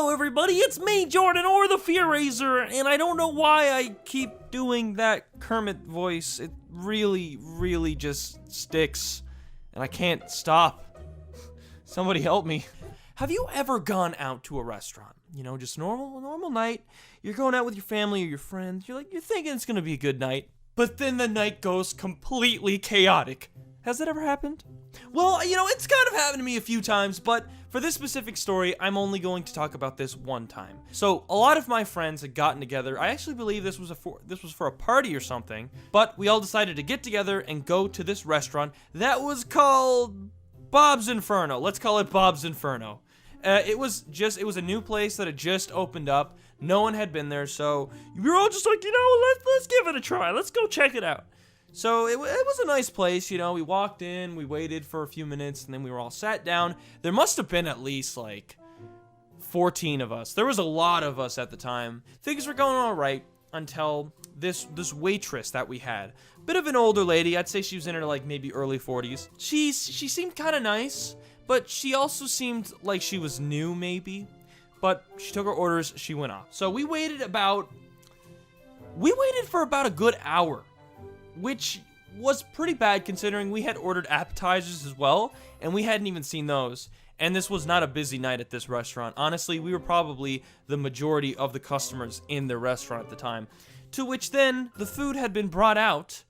Hello everybody, it's me, Jordan, or the TheFearRaiser, and I don't know why I keep doing that Kermit voice. It really just sticks, and I can't stop. Somebody help me. Have you ever gone out to a restaurant? You know, just normal night. You're going out with your family or your friends. You're thinking it's gonna be a good night, but then the night goes completely chaotic. Has that ever happened? Well, you know, it's kind of happened to me a few times, but for this specific story, I'm only going to talk about this one time. So, a lot of my friends had gotten together. I actually believe this was for a party or something, but we all decided to get together and go to this restaurant that was called Bob's Inferno. Let's call it Bob's Inferno. It was a new place that had just opened up. No one had been there, so we were all just like, you know, let's give it a try. Let's go check it out. So it was a nice place, you know. We walked in, we waited for a few minutes, and then we were all sat down. There must have been at least like 14 of us. There was a lot of us at the time. Things were going all right until this waitress that we had. Bit of an older lady. I'd say she was in her like maybe early 40s. She seemed kind of nice, but she also seemed like she was new maybe. But she took her orders, she went off. So we waited for about a good hour, which was pretty bad considering we had ordered appetizers as well, and we hadn't even seen those. And this was not a busy night at this restaurant. Honestly, we were probably the majority of the customers in the restaurant at the time. To which then, the food had been brought out,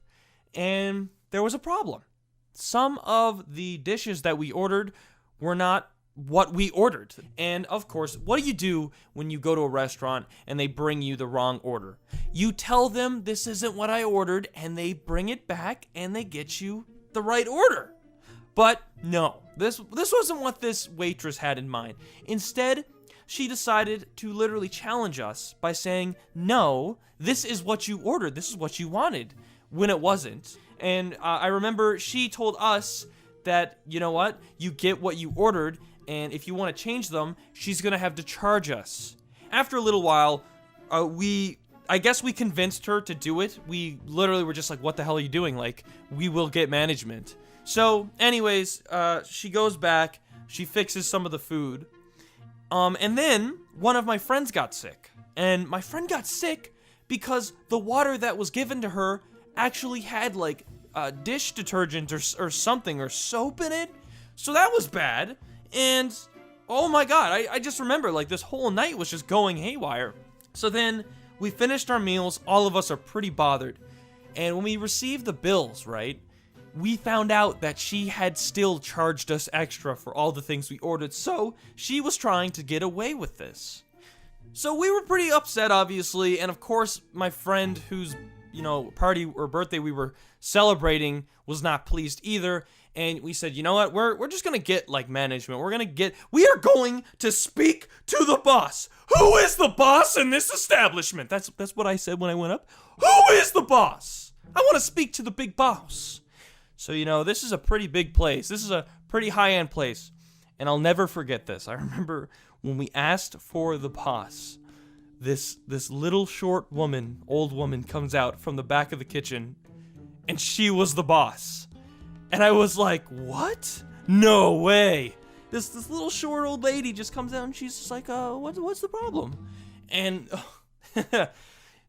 and there was a problem. Some of the dishes that we ordered were not what we ordered. And of course, what do you do when you go to a restaurant and they bring you the wrong order? You tell them this isn't what I ordered, and they bring it back and they get you the right order. But no, this wasn't what this waitress had in mind. Instead, she decided to literally challenge us by saying, no, this is what you ordered, this is what you wanted, when it wasn't. And I remember she told us that, you know what, you get what you ordered, and if you want to change them, she's gonna have to charge us. After a little while, I guess we convinced her to do it. We literally were just like, what the hell are you doing? Like, we will get management. So, anyways, she goes back, she fixes some of the food, and then one of my friends got sick. And my friend got sick because the water that was given to her actually had, like, dish detergent or something, or soap in it. So that was bad. And, oh my god, I just remember, like, this whole night was just going haywire. So then, we finished our meals, all of us are pretty bothered. And when we received the bills, right, we found out that she had still charged us extra for all the things we ordered, so she was trying to get away with this. So we were pretty upset, obviously, and of course, my friend whose, you know, party or birthday we were celebrating was not pleased either. And we said, you know what, we're just gonna get, like, management. We are going to speak to the boss. Who is the boss in this establishment? That's what I said when I went up. Who is the boss? I want to speak to the big boss. So, you know, this is a pretty big place. This is a pretty high-end place. And I'll never forget this. I remember when we asked for the boss, this little short woman, old woman, comes out from the back of the kitchen, and she was the boss. And I was like, what? No way. This little short old lady just comes out and she's just like, what's the problem? And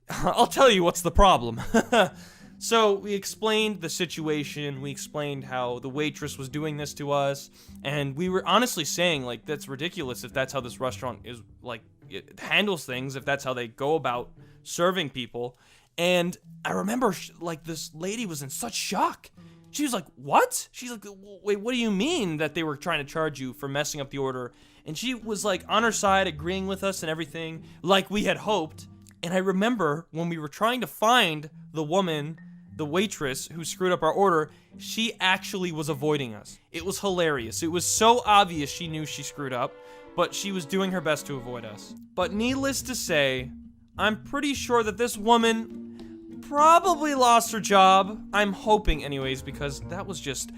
I'll tell you what's the problem. So we explained the situation, we explained how the waitress was doing this to us, and we were honestly saying, like, that's ridiculous if that's how this restaurant is, like, it handles things, if that's how they go about serving people. And I remember, like, this lady was in such shock. She was like, what? She's like, wait, what do you mean that they were trying to charge you for messing up the order? And she was, like, on her side, agreeing with us and everything, like we had hoped. And I remember when we were trying to find the woman, the waitress who screwed up our order, she actually was avoiding us. It was hilarious. It was so obvious she knew she screwed up, but she was doing her best to avoid us. But needless to say, I'm pretty sure that this woman probably lost her job. I'm hoping anyways, because that was just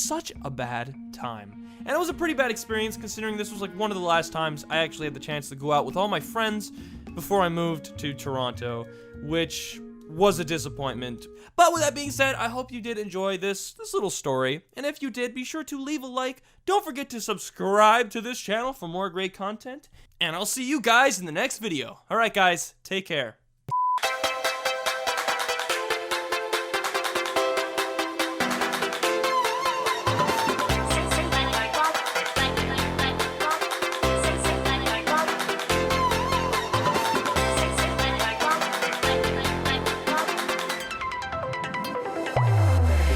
such a bad time. And it was a pretty bad experience considering this was like one of the last times I actually had the chance to go out with all my friends before I moved to Toronto, which was a disappointment. But with that being said, I hope you did enjoy this little story. And if you did, be sure to leave a like. Don't forget to subscribe to this channel for more great content. And I'll see you guys in the next video. All right, guys, take care.